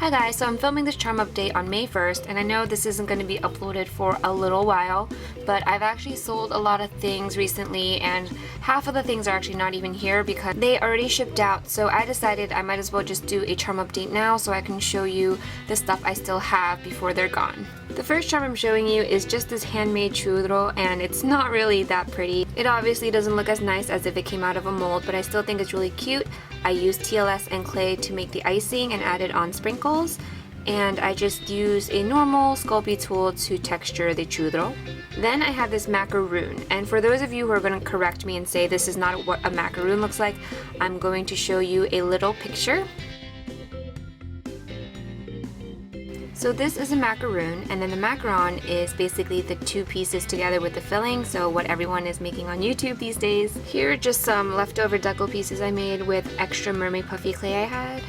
Hi guys, so I'm filming this charm update on May 1st, and I know this isn't going to be uploaded for a little while, but I've actually sold a lot of things recently, and half of the things are actually not even here because they already shipped out, so I decided I might as well just do a charm update now so I can show you the stuff I still have before they're gone. The first charm I'm showing you is just this handmade churro, and it's not really that pretty. It obviously doesn't look as nice as if it came out of a mold, but I still think it's really cute. I used TLS and clay to make the icing and added on sprinkles, and I just used a normal Sculpey tool to texture the churro. Then I have this macaroon, and for those of you who are going to correct me and say this is not what a macaroon looks like, I'm going to show you a little picture. So this is a macaroon, and then the macaron is basically the two pieces together with the filling, so what everyone is making on YouTube these days. Here are just some leftover deco pieces I made with extra mermaid puffy clay I had.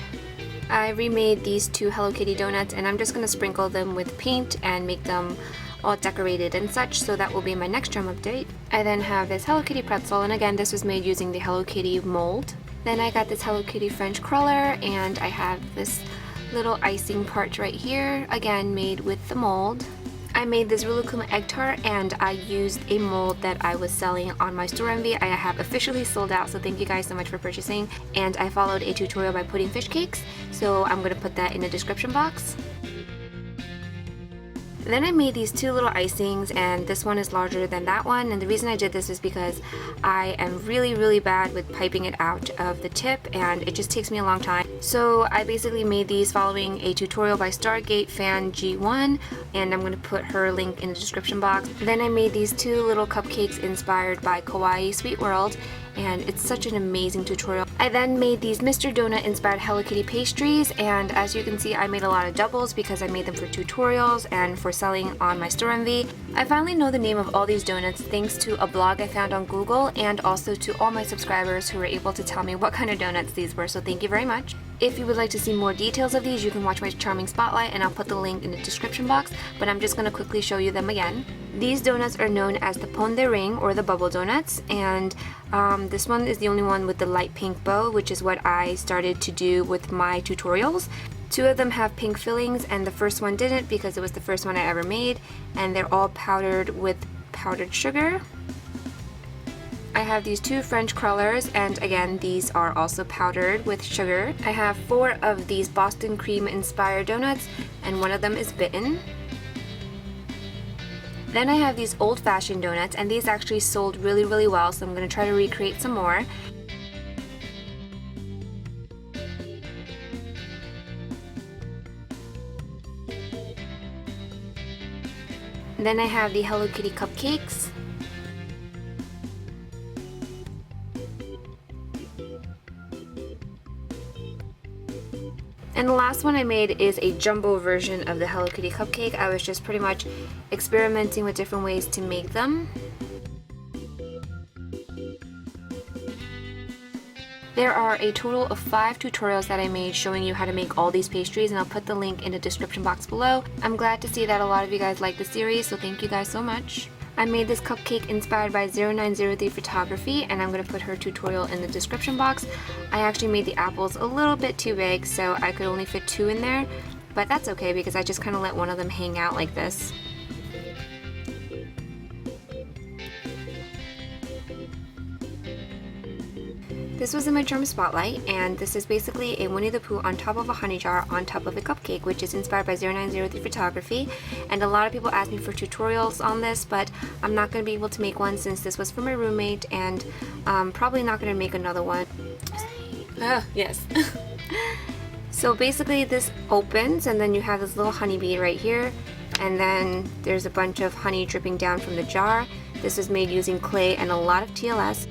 I remade these two Hello Kitty donuts, and I'm just going to sprinkle them with paint and make them all decorated and such, so that will be my next charm update. I then have this Hello Kitty pretzel, and again this was made using the Hello Kitty mold. Then I got this Hello Kitty French cruller, and I have this little icing part right here, again made with the mold. I made this Rilakkuma egg tart, and I used a mold that I was selling on my store envy. I have officially sold out, so thank you guys so much for purchasing, and I followed a tutorial by putting fish cakes, so I'm going to put that in the description box. Then I made these two little icings, and this one is larger than that one, and the reason I did this is because I am really bad with piping it out of the tip, and it just takes me a long time. So I basically made these following a tutorial by Stargate Fan G1, and I'm going to put her link in the description box. Then I made these two little cupcakes inspired by Kawaii Sweet World, and it's such an amazing tutorial. I then made these Mr. Donut inspired Hello Kitty pastries, and as you can see I made a lot of doubles because I made them for tutorials and for selling on my store envy. I finally know the name of all these donuts thanks to a blog I found on Google, and also to all my subscribers who were able to tell me what kind of donuts these were, so thank you very much. If you would like to see more details of these, you can watch my charming spotlight, and I'll put the link in the description box, but I'm just going to quickly show you them again. These donuts are known as the Pon de Ring, or the bubble donuts, and this one is the only one with the light pink bow, which is what I started to do with my tutorials. Two of them have pink fillings, and the first one didn't because it was the first one I ever made, and they're all powdered with powdered sugar. I have these two French crullers, and again these are also powdered with sugar. I have 4 of these Boston cream inspired donuts, and one of them is bitten. Then I have these old-fashioned donuts, and these actually sold really well, so I'm going to try to recreate some more. Then I have the Hello Kitty cupcakes. And the last one I made is a jumbo version of the Hello Kitty cupcake. I was just pretty much experimenting with different ways to make them. There are a total of 5 tutorials that I made showing you how to make all these pastries, and I'll put the link in the description box below. I'm glad to see that a lot of you guys like the series, so thank you guys so much. I made this cupcake inspired by 0903 Photography, and I'm going to put her tutorial in the description box. I actually made the apples a little bit too big, so I could only fit 2 in there, but that's okay because I just kind of let one of them hang out like this. This was in my charm spotlight, and this is basically a Winnie the Pooh on top of a honey jar on top of a cupcake, which is inspired by 0903 Photography. And a lot of people asked me for tutorials on this, but I'm not going to be able to make one since this was for my roommate, and probably not going to make another one. Yes. So basically this opens, and then you have this little honeybee right here, and then there's a bunch of honey dripping down from the jar. This is made using clay and a lot of TLS.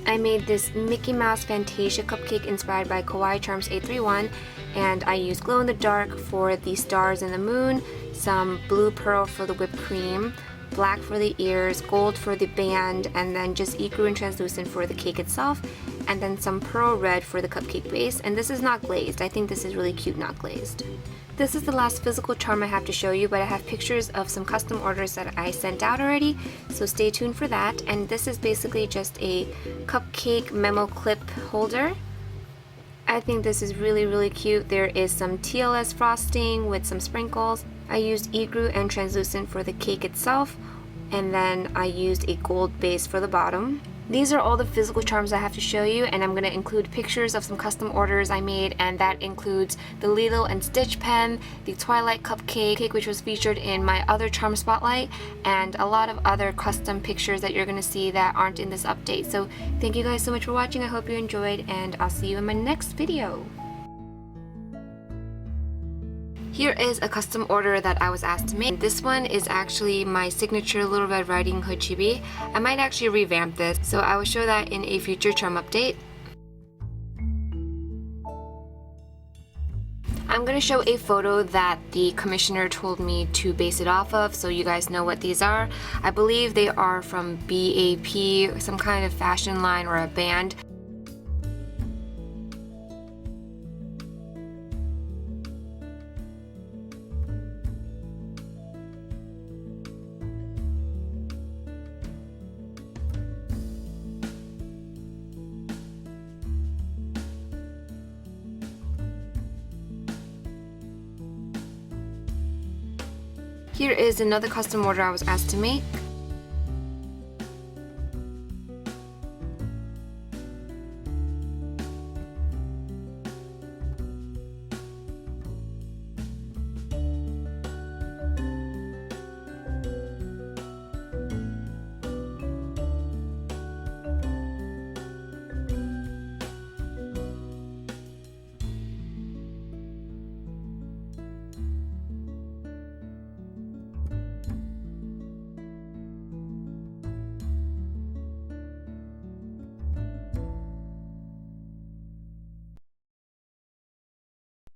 I made this Mickey Mouse Fantasia cupcake inspired by Kawaii Charms 831, and I used glow in the dark for the stars and the moon, some blue pearl for the whipped cream, black for the ears, gold for the band, and then just ecru and translucent for the cake itself, and then some pearl red for the cupcake base. And this is not glazed. I think this is really cute not glazed. This is the last physical charm I have to show you, but I have pictures of some custom orders that I sent out already, so stay tuned for that. And this is basically just a cupcake memo clip holder. I think this is really cute. There is some TLS frosting with some sprinkles. I used egru and translucent for the cake itself, and then I used a gold base for the bottom. These are all the physical charms I have to show you, and I'm going to include pictures of some custom orders I made, and that includes the Lilo and Stitch pen, the Twilight Cupcake, which was featured in my other charm spotlight, and a lot of other custom pictures that you're going to see that aren't in this update. So thank you guys so much for watching. I hope you enjoyed, and I'll see you in my next video. Here is a custom order that I was asked to make. This one is actually my signature Little Red Riding Hood chibi. I might actually revamp this, so I will show that in a future charm update. I'm going to show a photo that the commissioner told me to base it off of, so you guys know what these are. I believe they are from BAP, some kind of fashion line or a band. Here is another custom order I was asked to make.